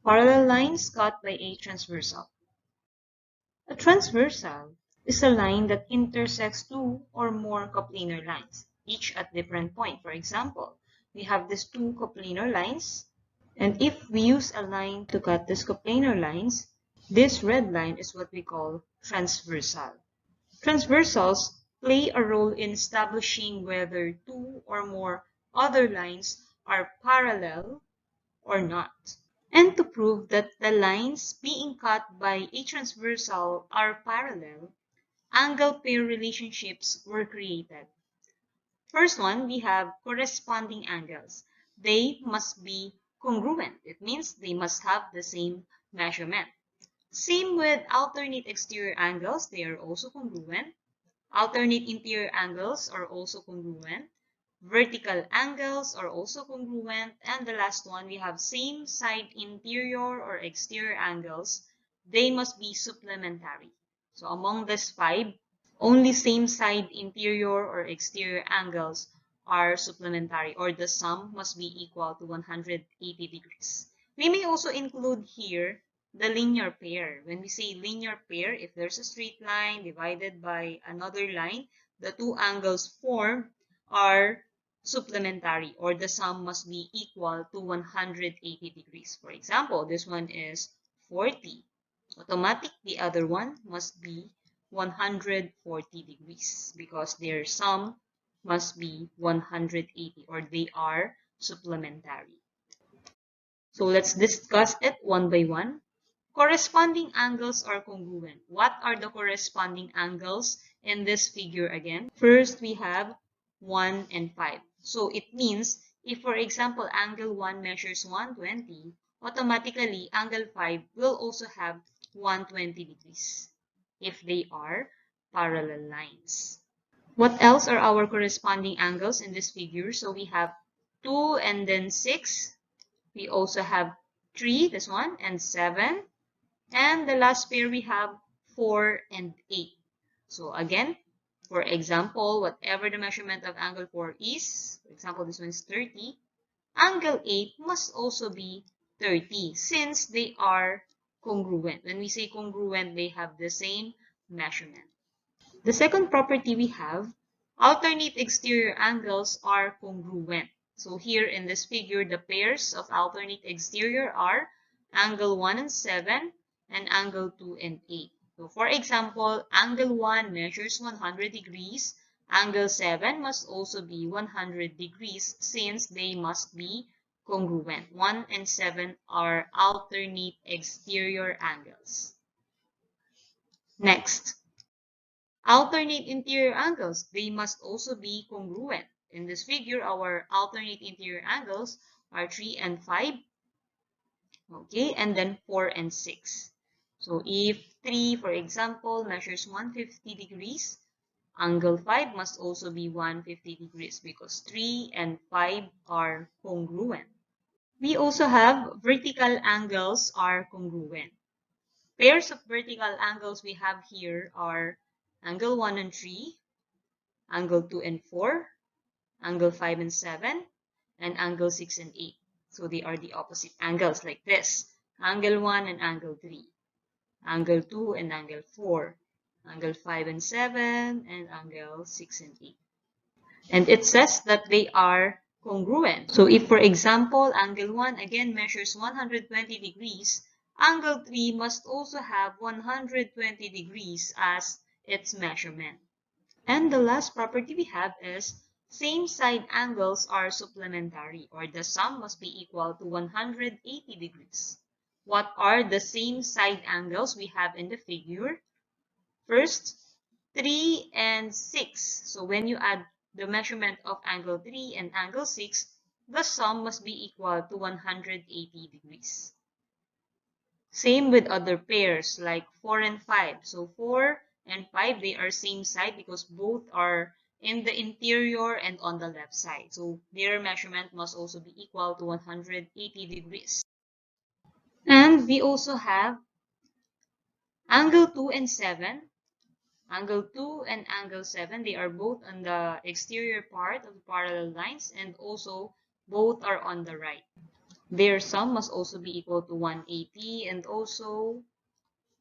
Parallel lines cut by a transversal. A transversal is a line that intersects two or more coplanar lines, each at different point. For example, we have these two coplanar lines, and if we use a line to cut these coplanar lines, this red line is what we call transversal. Transversals play a role in establishing whether two or more other lines are parallel or not. And to prove that the lines being cut by a transversal are parallel, angle pair relationships were created. First one, we have corresponding angles. They must be congruent. It means they must have the same measurement. Same with alternate exterior angles, they are also congruent. Alternate interior angles are also congruent. Vertical angles are also congruent. And the last one, we have same side interior or exterior angles. They must be supplementary. So among these five, only same side interior or exterior angles are supplementary, or the sum must be equal to 180 degrees. We may also include here the linear pair. When we say linear pair, if there's a straight line divided by another line, the two angles formed are supplementary, or the sum must be equal to 180 degrees. For example, this one is 40. Automatic, the other one must be 140 degrees because their sum must be 180, or they are supplementary. So let's discuss it one by one. Corresponding angles are congruent. What are the corresponding angles in this figure again? First, we have 1 and 5. So it means if, for example, angle 1 measures 120, automatically angle 5 will also have 120 degrees if they are parallel lines. What else are our corresponding angles in this figure? So we have 2 and then 6. We also have 3, this one, and 7. And the last pair we have 4 and 8. So again, for example, whatever the measurement of angle 4 is, for example, this one is 30, angle 8 must also be 30 since they are congruent. When we say congruent, they have the same measurement. The second property we have, alternate exterior angles are congruent. So here in this figure, the pairs of alternate exterior are angle 1 and 7 and angle 2 and 8. So for example, angle 1 measures 100 degrees. Angle 7 must also be 100 degrees since they must be congruent. 1 and 7 are alternate exterior angles. Next, alternate interior angles. They must also be congruent. In this figure, our alternate interior angles are 3 and 5. Okay, and then 4 and 6. So if 3, for example, measures 150 degrees, angle 5 must also be 150 degrees because 3 and 5 are congruent. We also have vertical angles are congruent. Pairs of vertical angles we have here are angle 1 and 3, angle 2 and 4, angle 5 and 7, and angle 6 and 8. So they are the opposite angles like this. Angle 1 and angle 3, angle 2 and angle 4, angle 5 and 7, and angle 6 and 8. And it says that they are congruent. So if, for example, angle 1 again measures 120 degrees, angle 3 must also have 120 degrees as its measurement. And the last property we have is same side angles are supplementary, or the sum must be equal to 180 degrees. What are the same side angles we have in the figure? First, 3 and 6. So when you add the measurement of angle 3 and angle 6, the sum must be equal to 180 degrees. Same with other pairs like 4 and 5. So 4 and 5, they are same side because both are in the interior and on the left side. So their measurement must also be equal to 180 degrees. And we also have angle 2 and 7. Angle 2 and angle 7, they are both on the exterior part of the parallel lines and also both are on the right. Their sum must also be equal to 180, and also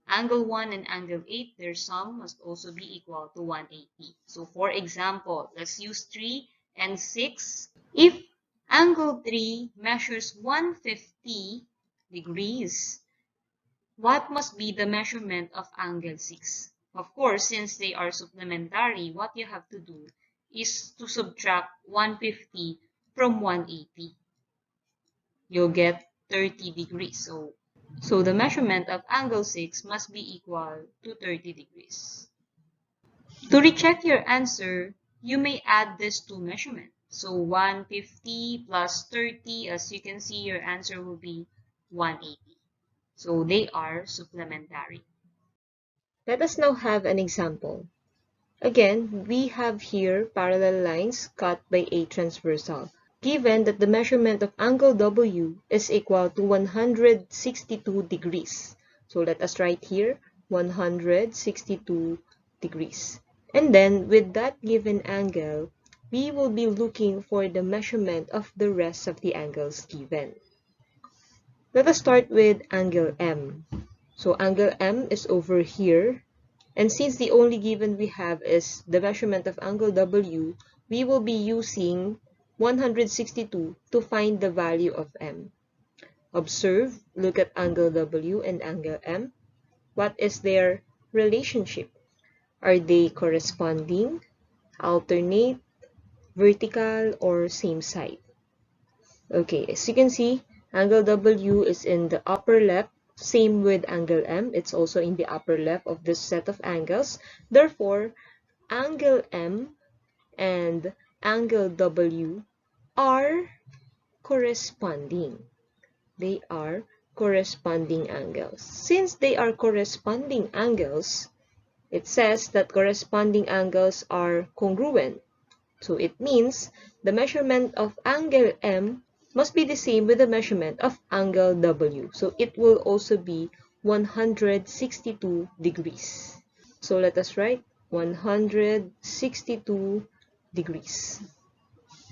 angle 1 and angle 8, their sum must also be equal to 180. So for example, let's use 3 and 6. If angle 3 measures 150 degrees, what must be the measurement of angle 6? Of course, since they are supplementary, what you have to do is to subtract 150 from 180. You'll get 30 degrees. So the measurement of angle 6 must be equal to 30 degrees. To recheck your answer, you may add these two measurements. So 150 plus 30, as you can see, your answer will be 180. So they are supplementary. Let us now have an example. Again, we have here parallel lines cut by a transversal. Given that the measurement of angle W is equal to 162 degrees. So let us write here 162 degrees. And then with that given angle, we will be looking for the measurement of the rest of the angles given. Let us start with angle M. So angle M is over here. And since the only given we have is the measurement of angle W, we will be using 162 to find the value of M. Observe, look at angle W and angle M. What is their relationship? Are they corresponding, alternate, vertical, or same side? Okay, as you can see, angle W is in the upper left. Same with angle M, it's also in the upper left of this set of angles. Therefore, angle M and angle W are corresponding. They are corresponding angles. Since they are corresponding angles, it says that corresponding angles are congruent. So it means the measurement of angle M must be the same with the measurement of angle W. So it will also be 162 degrees. So let us write 162 degrees.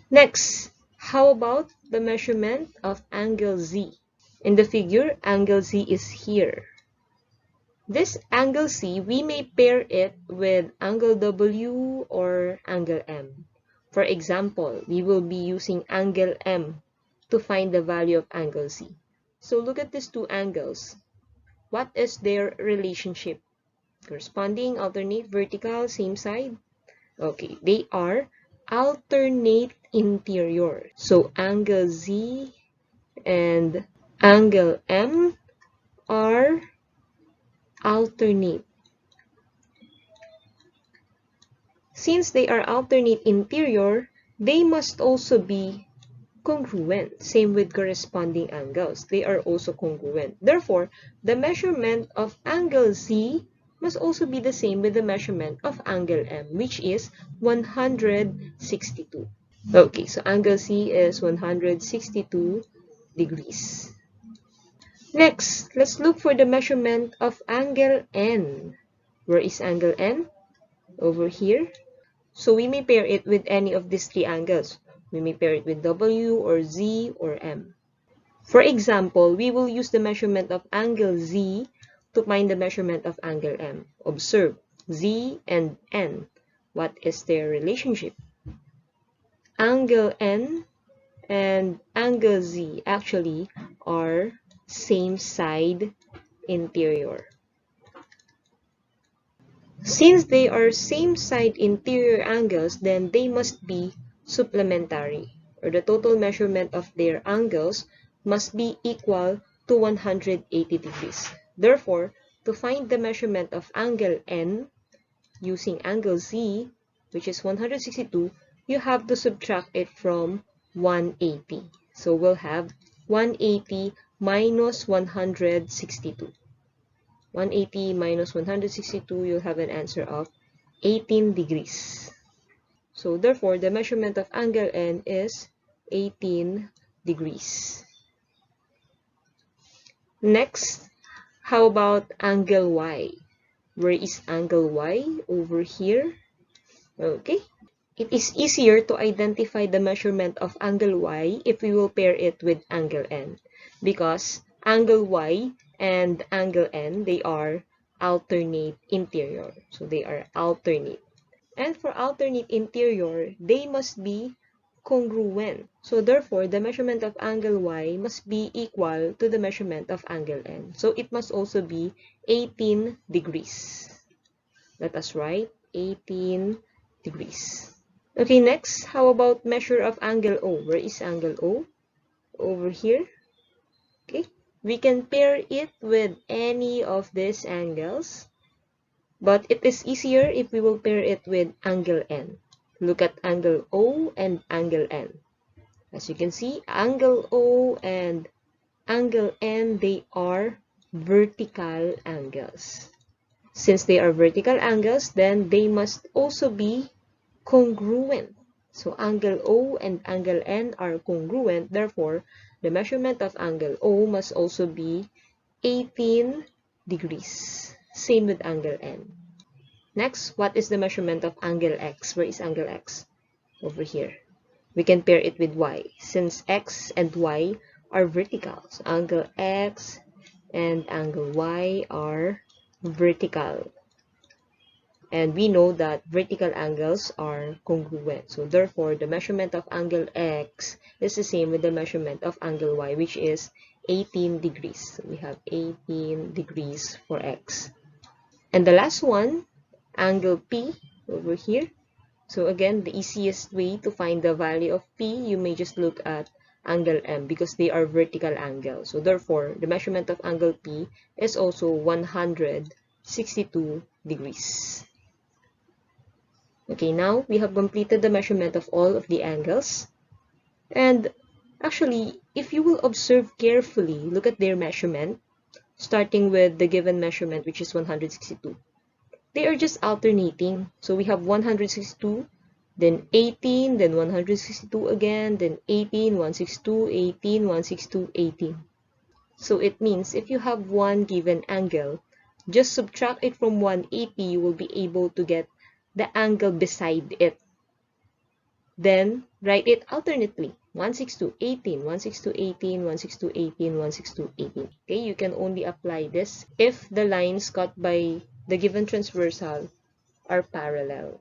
Next, how about the measurement of angle Z? In the figure, angle Z is here. This angle C, we may pair it with angle W or angle M. For example, we will be using angle M to find the value of angle C. So look at these two angles. What is their relationship? Corresponding, alternate, vertical, same side? Okay, they are alternate interior. So angle Z and angle M are alternate. Since they are alternate interior, they must also be congruent. Same with corresponding angles. They are also congruent. Therefore, the measurement of angle Z must also be the same with the measurement of angle M, which is 162. Okay, so angle C is 162 degrees. Next, let's look for the measurement of angle N. Where is angle N? Over here. So we may pair it with any of these three angles. We may pair it with W or Z or M. For example, we will use the measurement of angle Z to find the measurement of angle M. Observe, Z and N. What is their relationship? Angle N and angle Z actually are same side interior. Since they are same side interior angles, then they must be supplementary, or the total measurement of their angles must be equal to 180 degrees. Therefore, to find the measurement of angle N using angle Z, which is 162, you have to subtract it from 180. So we'll have 180 minus 162. 180 minus 162, you'll have an answer of 18 degrees. So therefore, the measurement of angle N is 18 degrees. Next, how about angle Y? Where is angle Y? Over here. Okay. it is easier to identify the measurement of angle Y if we will pair it with angle N, because angle Y and angle N, they are alternate interior. So they are alternate. And for alternate interior, they must be congruent. So therefore, the measurement of angle Y must be equal to the measurement of angle N. So it must also be 18 degrees. Let us write 18 degrees. Okay, next, how about measure of angle O? Where is angle O? Over here. Okay, we can pair it with any of these angles, but it is easier if we will pair it with angle N. Look at angle O and angle N. As you can see, angle O and angle N, they are vertical angles. Since they are vertical angles, then they must also be congruent. So angle O and angle N are congruent. Therefore, the measurement of angle O must also be 18 degrees. Same with angle N. Next, what is the measurement of angle X? Where is angle X? Over here. We can pair it with Y, since X and Y are vertical. So angle X and angle Y are vertical. And we know that vertical angles are congruent. So therefore, the measurement of angle X is the same with the measurement of angle Y, which is 18 degrees. So we have 18 degrees for X. And the last one, angle P, over here. So again, the easiest way to find the value of P, you may just look at angle M, because they are vertical angles. So therefore, the measurement of angle P is also 162 degrees. Okay, now we have completed the measurement of all of the angles. And actually, if you will observe carefully, look at their measurement, starting with the given measurement, which is 162. They are just alternating. So we have 162, then 18, then 162 again, then 18, 162, 18, 162, 18. So it means if you have one given angle, just subtract it from 180, you will be able to get the angle beside it. Then write it alternately. 162, 18, 162, 18, 162, 18, 162, 18. Okay, you can only apply this if the lines cut by the given transversal are parallel.